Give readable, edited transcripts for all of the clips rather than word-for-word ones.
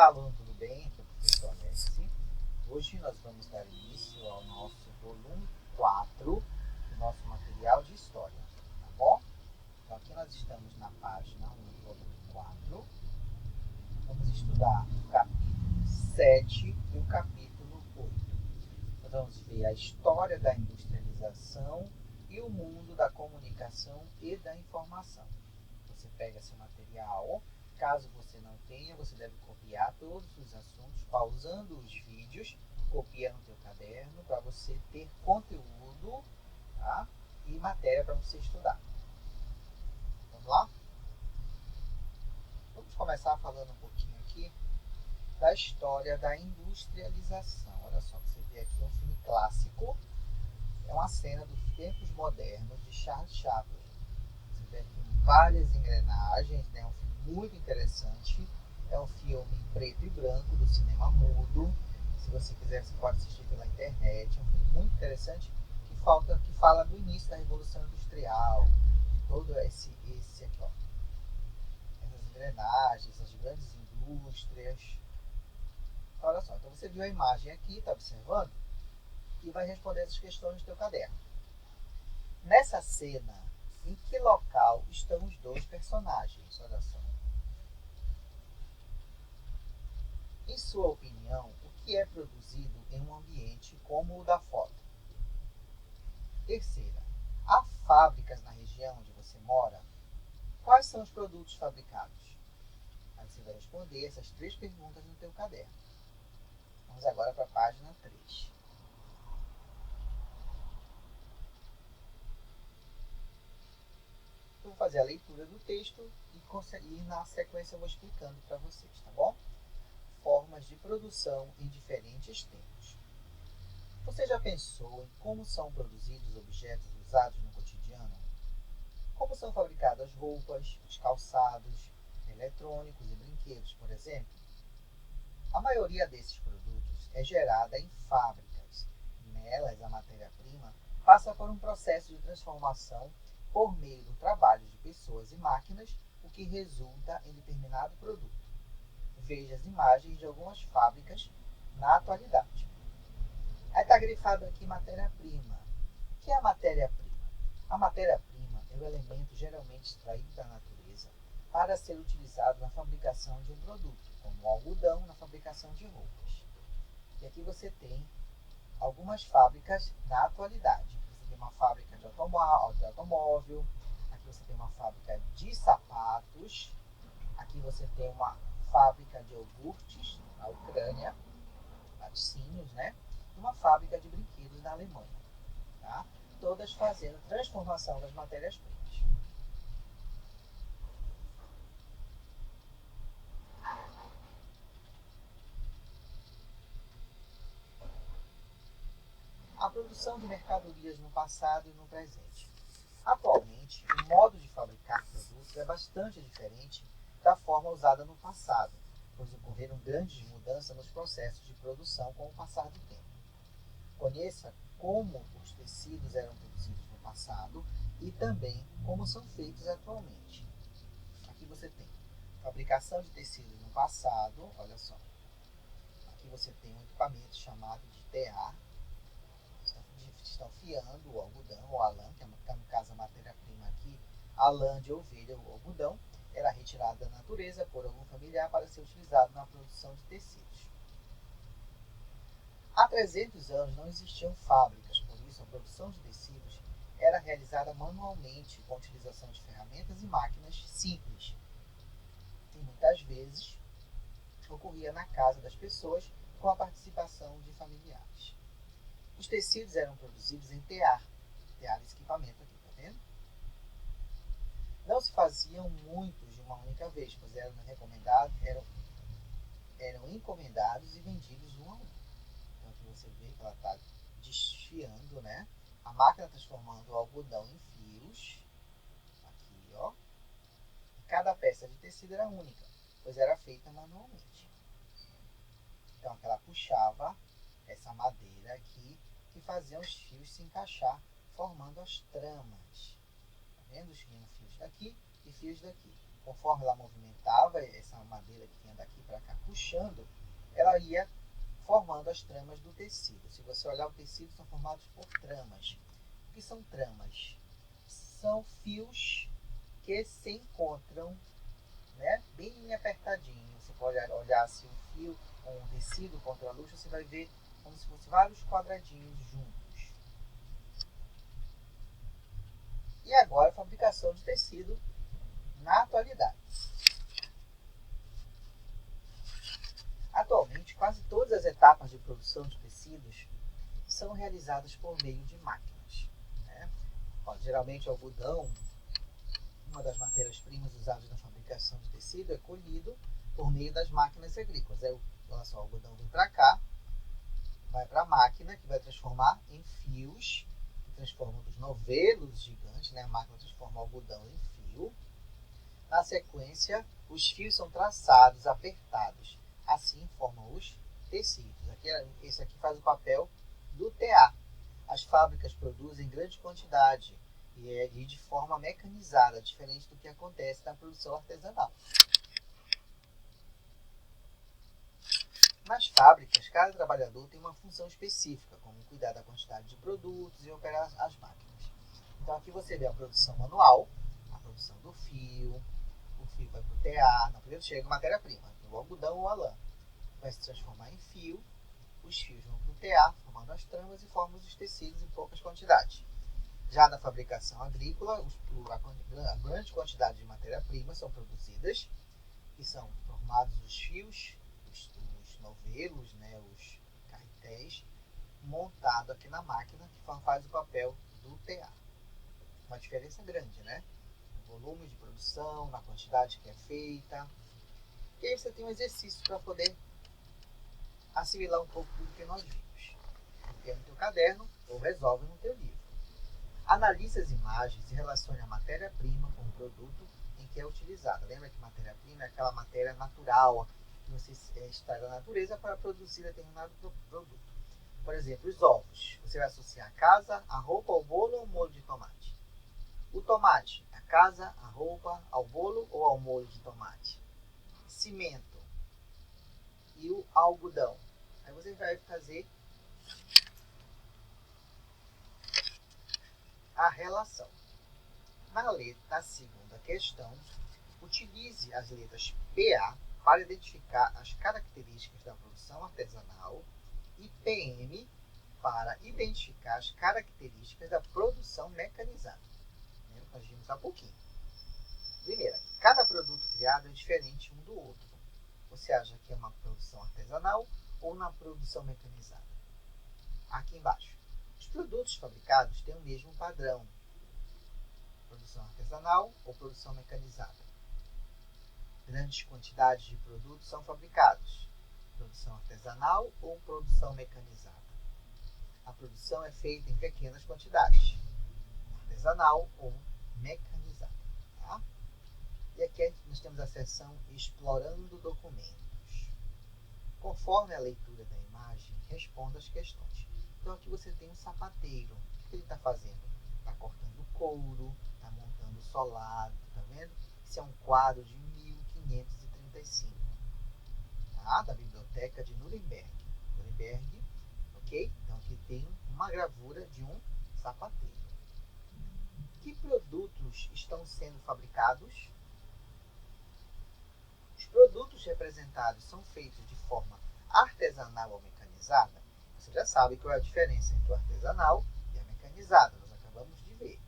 Olá, aluno, tudo bem? Aqui é o professor Alex. Hoje nós vamos dar início ao nosso volume 4 do nosso material de história, tá bom? Então aqui nós estamos na página 1 do volume 4. Vamos estudar o capítulo 7 e o capítulo 8. Nós vamos ver a história da industrialização e o mundo da comunicação e da informação. Você pega seu material. Caso você não tenha, você deve copiar todos os assuntos, pausando os vídeos, copia no teu caderno para você ter conteúdo, tá? E matéria para você estudar. Vamos lá? Vamos começar falando um pouquinho aqui da história da industrialização. Olha só, você vê aqui um filme clássico, é uma cena dos tempos modernos de Charles Chaplin. Você vê aqui várias engrenagens, né? Um filme muito interessante. É um filme em preto e branco do cinema mudo. Se você quiser, você pode assistir pela internet. É um filme muito interessante que fala do início da Revolução Industrial, de todo esse aqui, ó. Essas engrenagens, as grandes indústrias. Olha só, então você viu a imagem aqui, está observando? E vai responder essas questões no teu caderno. Nessa cena, em que local estão os dois personagens? Olha só. Em sua opinião, o que é produzido em um ambiente como o da foto? Terceira, há fábricas na região onde você mora? Quais são os produtos fabricados? Aí você vai responder essas três perguntas no teu caderno. Vamos agora para a página 3. Eu vou fazer a leitura do texto e na sequência eu vou explicando para vocês, tá bom? Formas de produção em diferentes tempos. Você já pensou em como são produzidos objetos usados no cotidiano? Como são fabricadas roupas, os calçados, eletrônicos e brinquedos, por exemplo? A maioria desses produtos é gerada em fábricas. Nelas, a matéria-prima passa por um processo de transformação por meio do trabalho de pessoas e máquinas, o que resulta em determinado produto. Veja as imagens de algumas fábricas na atualidade. Aí está grifado aqui matéria-prima. O que é a matéria-prima? A matéria-prima é o elemento geralmente extraído da natureza para ser utilizado na fabricação de um produto, como o algodão na fabricação de roupas. E aqui você tem algumas fábricas na atualidade. Você tem uma fábrica de automóvel, aqui você tem uma fábrica de sapatos, aqui você tem uma fábrica de iogurtes na Ucrânia, laticínios, né? E uma fábrica de brinquedos na Alemanha, tá? Todas fazendo transformação das matérias-primas. A produção de mercadorias no passado e no presente. Atualmente, o modo de fabricar produtos é bastante diferente da forma usada no passado, pois ocorreram grandes mudanças nos processos de produção com o passar do tempo. Conheça como os tecidos eram produzidos no passado e também como são feitos atualmente. Aqui você tem fabricação de tecidos no passado, olha só. Aqui você tem um equipamento chamado de tear. Estão fiando o algodão, ou a lã, que é no caso a matéria-prima aqui, a lã de ovelha ou algodão, era retirada da natureza por algum familiar para ser utilizado na produção de tecidos. Há 300 anos não existiam fábricas, por isso a produção de tecidos era realizada manualmente com a utilização de ferramentas e máquinas simples. E muitas vezes ocorria na casa das pessoas com a participação de familiares. Os tecidos eram produzidos em tear. Tear esse equipamento aqui, tá vendo? Não se faziam muitos de uma única vez, pois eram encomendados e vendidos um a um. Então aqui você vê que ela está desfiando, né? A máquina transformando o algodão em fios. Aqui, ó. E cada peça de tecido era única, pois era feita manualmente. Então aqui ela puxava essa madeira aqui que fazia os fios se encaixar, formando as tramas. Tá vendo? Tinham fios daqui e fios daqui. Conforme ela movimentava essa madeira que vinha daqui para cá puxando, ela ia formando as tramas do tecido. Se você olhar o tecido, são formados por tramas. O que são tramas? São fios que se encontram, né, bem apertadinho. Você pode olhar assim, um fio com um tecido contra a luz, você vai ver como se fossem vários quadradinhos juntos. E agora a fabricação de tecido na atualidade. Atualmente, quase todas as etapas de produção de tecidos são realizadas por meio de máquinas, né? Geralmente o algodão, uma das matérias-primas usadas na fabricação de tecido, é colhido por meio das máquinas agrícolas. Olha só, o algodão vem para cá, vai para a máquina, que vai transformar em fios, que transformam dos novelos gigantes, né? A máquina transforma o algodão em fio. Na sequência, os fios são traçados, apertados, assim formam os tecidos. Esse aqui faz o papel do tear. As fábricas produzem em grande quantidade e de forma mecanizada, diferente do que acontece na produção artesanal. Nas fábricas, cada trabalhador tem uma função específica, como cuidar da quantidade de produtos e operar as máquinas. Então aqui você vê a produção manual, a produção do fio, o fio vai para o tear, primeiro chega a matéria-prima, o algodão ou a lã, vai se transformar em fio, os fios vão para o tear, formando as tramas e formam os tecidos em poucas quantidades. Já na fabricação agrícola, a grande quantidade de matéria-prima são produzidas, que são formados os fios, os novelos, né, os carretéis, montado aqui na máquina, que faz o papel do tear. Uma diferença grande, né? No volume de produção, na quantidade que é feita. E aí você tem um exercício para poder assimilar um pouco do que nós vimos. Copia no teu caderno ou resolve no teu livro. Analise as imagens e relacione a matéria-prima com o produto em que é utilizada. Lembra que matéria-prima é aquela matéria natural que você extrai da natureza para produzir determinado produto. Por exemplo, os ovos. Você vai associar a casa, a roupa, ao bolo ou ao molho de tomate. O tomate, a casa, a roupa, ao bolo ou ao molho de tomate. Cimento e o algodão. Aí você vai fazer a relação. Na segunda questão, utilize as letras PA para identificar as características da produção artesanal e PM para identificar as características da produção mecanizada. Nós vimos há pouquinho. Primeiro, cada produto criado é diferente um do outro. Você acha que é uma produção artesanal ou uma produção mecanizada? Aqui embaixo. Os produtos fabricados têm o mesmo padrão. Produção artesanal ou produção mecanizada. Grandes quantidades de produtos são fabricados. Produção artesanal ou produção mecanizada. A produção é feita em pequenas quantidades. Artesanal ou mecanizada. Tá? E aqui nós temos a seção Explorando documentos. Conforme a leitura da imagem, responda as questões. Então aqui você tem um sapateiro. O que ele está fazendo? Está cortando couro, está montando solado, tá vendo? Esse é um quadro de 1535, tá? Da Biblioteca de Nuremberg, ok? Então aqui tem uma gravura de um sapateiro. Que produtos estão sendo fabricados? Os produtos representados são feitos de forma artesanal ou mecanizada? Você já sabe qual é a diferença entre o artesanal e a mecanizada, nós acabamos de ver.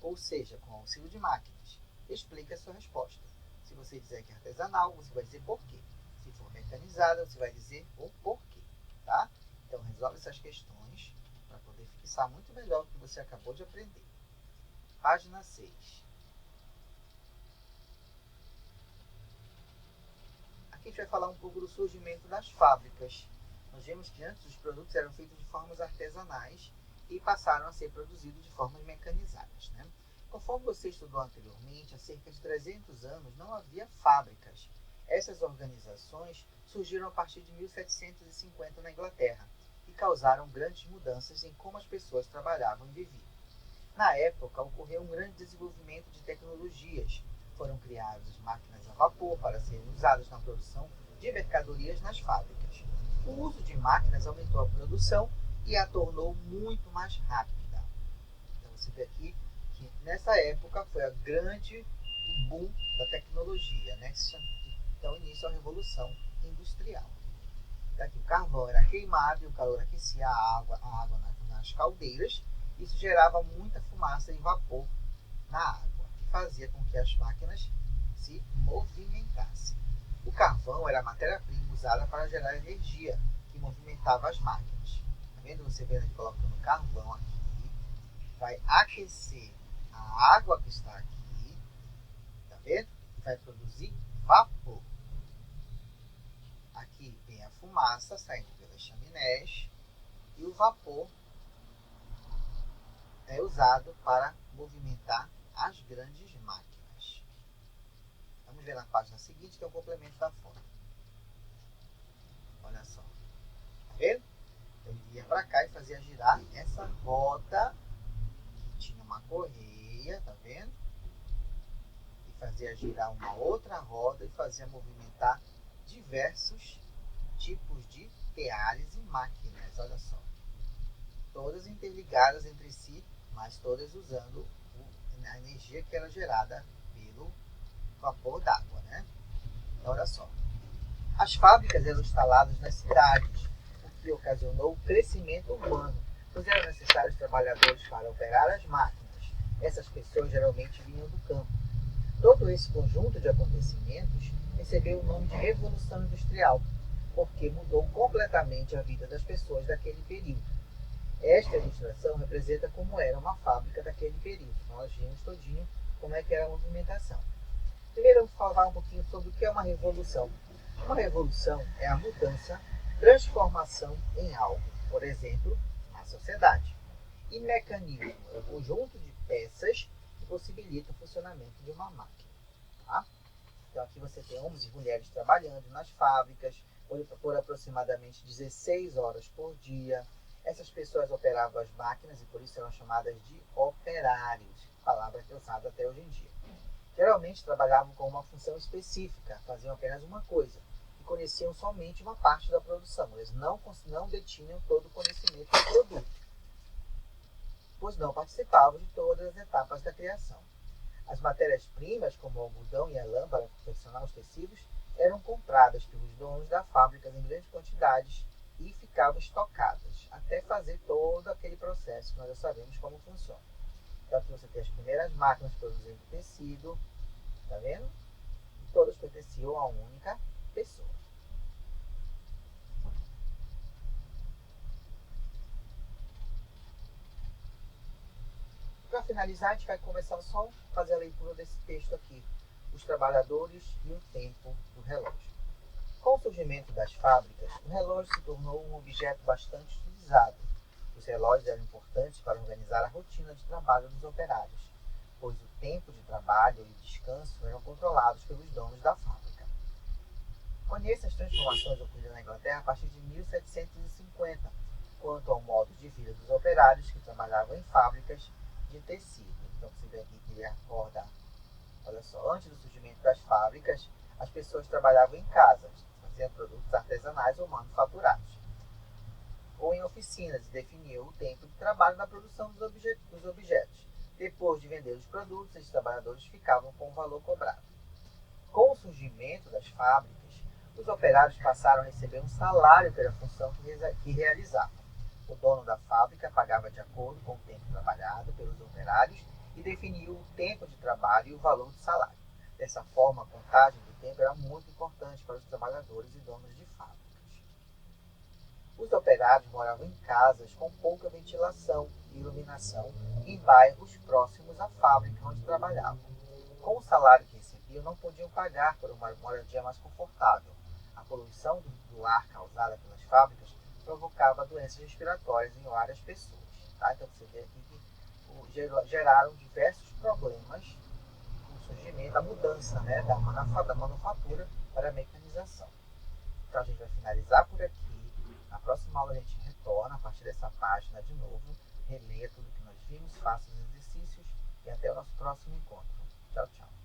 Ou seja, com auxílio de máquinas. Explique a sua resposta. Se você dizer que é artesanal, você vai dizer por quê. Se for mecanizada, você vai dizer o porquê. Tá? Então, resolve essas questões para poder fixar muito melhor o que você acabou de aprender. Página 6. Aqui a gente vai falar um pouco do surgimento das fábricas. Nós vemos que antes os produtos eram feitos de formas artesanais e passaram a ser produzidos de formas mecanizadas, né? Conforme você estudou anteriormente, há cerca de 300 anos não havia fábricas. Essas organizações surgiram a partir de 1750 na Inglaterra e causaram grandes mudanças em como as pessoas trabalhavam e viviam. Na época, ocorreu um grande desenvolvimento de tecnologias. Foram criadas máquinas a vapor para serem usadas na produção de mercadorias nas fábricas. O uso de máquinas aumentou a produção e a tornou muito mais rápida. Então você vê aqui que nessa época foi o boom da tecnologia, né? Então início à Revolução Industrial. Daqui o carvão era queimado e o calor aquecia a água nas caldeiras. Isso gerava muita fumaça e vapor na água, que fazia com que as máquinas se movimentassem. O carvão era a matéria-prima usada para gerar energia, que movimentava as máquinas. Tá vendo? Você vendo ele colocando carvão aqui, vai aquecer a água que está aqui, tá vendo? E vai produzir vapor. Aqui tem a fumaça saindo pelas chaminés e o vapor é usado para movimentar as grandes máquinas. Vamos ver na página seguinte, que é o complemento da foto. Olha só. Tá vendo? Ele ia para cá e fazia girar essa roda, que tinha uma correia, tá vendo? E fazia girar uma outra roda e fazia movimentar diversos tipos de teares e máquinas. Olha só. Todas interligadas entre si, mas todas usando a energia que era gerada pelo vapor d'água, né? Então, olha só. As fábricas eram instaladas nas cidades, o que ocasionou o crescimento urbano, pois eram necessários trabalhadores para operar as máquinas. Essas pessoas geralmente vinham do campo. Todo esse conjunto de acontecimentos recebeu o nome de Revolução Industrial, porque mudou completamente a vida das pessoas daquele período. Esta ilustração representa como era uma fábrica daquele período. Nós vimos todinho como é que era a movimentação. Primeiro vamos falar um pouquinho sobre o que é uma revolução. Uma revolução é a mudança, transformação em algo, por exemplo, na sociedade. E mecanismo é o conjunto de peças que possibilita o funcionamento de uma máquina. Tá? Então aqui você tem homens e mulheres trabalhando nas fábricas por aproximadamente 16 horas por dia. Essas pessoas operavam as máquinas e por isso eram chamadas de operários, palavra que é usada até hoje em dia. Geralmente trabalhavam com uma função específica, faziam apenas uma coisa e conheciam somente uma parte da produção. Eles não detinham todo o conhecimento do produto, pois não participavam de todas as etapas da criação. As matérias-primas, como o algodão e a lã para confeccionar os tecidos, eram compradas pelos donos da fábrica em grandes quantidades e ficavam estocadas, até fazer todo aquele processo que nós já sabemos como funciona. Então aqui você tem as primeiras máquinas produzindo tecido, tá vendo? E todas pertenciam a uma única pessoa. Para finalizar, a gente vai começar só a fazer a leitura desse texto aqui, Os Trabalhadores e o Tempo do Relógio. Com o surgimento das fábricas, o relógio se tornou um objeto bastante utilizado. Os relógios eram importantes para organizar a rotina de trabalho dos operários, pois o tempo de trabalho e descanso eram controlados pelos donos da fábrica. Conheça as transformações ocorridas na Inglaterra a partir de 1750, quanto ao modo de vida dos operários que trabalhavam em fábricas de tecido. Então você vê aqui que ele acorda, olha só, antes do surgimento das fábricas, as pessoas trabalhavam em casas, faziam produtos artesanais ou manufaturados, ou em oficinas e definiam o tempo de trabalho na produção dos objetos. Depois de vender os produtos, esses trabalhadores ficavam com o valor cobrado. Com o surgimento das fábricas, os operários passaram a receber um salário pela função que realizavam. O dono da fábrica pagava de acordo com o tempo trabalhado pelos operários e definia o tempo de trabalho e o valor do salário. Dessa forma, a contagem do tempo era muito importante para os trabalhadores e donos de fábricas. Os operários moravam em casas com pouca ventilação e iluminação em bairros próximos à fábrica onde trabalhavam. Com o salário que recebiam, não podiam pagar por uma moradia mais confortável. A poluição do ar causada pelas fábricas provocava doenças respiratórias em várias pessoas. Tá? Então você vê aqui que geraram diversos problemas com o surgimento, a mudança, né, da manufatura para a mecanização. Então a gente vai finalizar por aqui. Na próxima aula a gente retorna a partir dessa página de novo, releia tudo que nós vimos, faça os exercícios e até o nosso próximo encontro. Tchau, tchau.